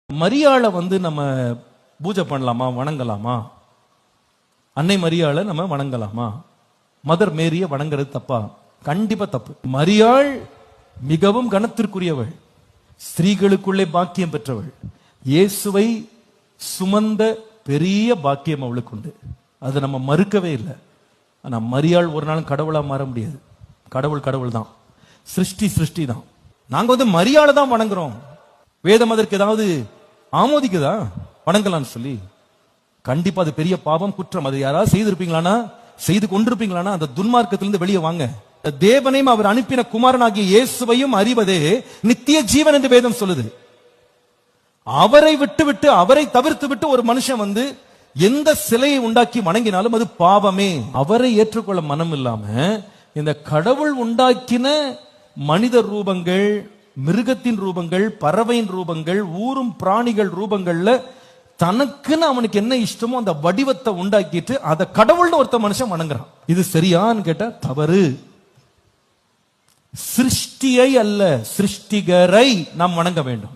மரியாளை நம்ம பூஜை பண்ணலாமா, வணங்கலாமா? அன்னை மரியாளை நம்ம வணங்கலாமா? மதர் மேரிய வணங்குறது தப்பா? கண்டிப்பா தப்பு. மரியாள் மிகவும் கனத்திற்குரியவள், ஸ்திரீகளுக்குள்ளே பாக்கியம் பெற்றவள். இயேசுவை சுமந்த பெரிய பாக்கியம் அவளுக்கு உண்டு. அது நம்ம மறுக்கவே இல்லை. ஆனா மரியாள் ஒரு நாளும் கடவுளா மாற முடியாது. கடவுள் கடவுள் தான், சிருஷ்டி தான். நாங்க மரியாளை தான் வணங்குறோம். வேதம் அதற்கு ஏதாவது ஆமோதிக்குதா வணங்கலான்னு சொல்லி? கண்டிப்பா அது பெரிய பாவம், குற்றம். அது யாராவது செய்திருப்பீங்களானா, செய்து கொண்டிருப்பீங்களானா அந்த துன்மார்க்கத்திலிருந்து வெளியே வாங்க. தேவனையும் அவர் அனுப்பின குமாரனாகிய இயேசுவையும் அறிவதே நித்திய ஜீவன் என்று வேதம் சொல்லுது. அவரை விட்டு அவரை தவிர்த்து விட்டு ஒரு மனுஷன் எந்த சிலையை உண்டாக்கி வணங்கினாலும் அது பாவமே. அவரை ஏற்றுக்கொள்ள மனம் இல்லாம இந்த கடவுள் உண்டாக்கின மனித ரூபங்கள், மிருகத்தின் ரூபங்கள், பறவையின் ரூபங்கள், ஊரும் பிராணிகள் ரூபங்கள்ல தனக்குன்னு அவனுக்கு என்ன இஷ்டமோ அந்த வடிவத்தை உண்டாக்கிட்டு அதை கடவுள்னு ஒருத்த மனுஷன் வணங்குறான். இது சரியான்னு கேட்டா தவறு. சிருஷ்டியை அல்ல, சிருஷ்டிகரை நாம் வணங்க வேண்டும்.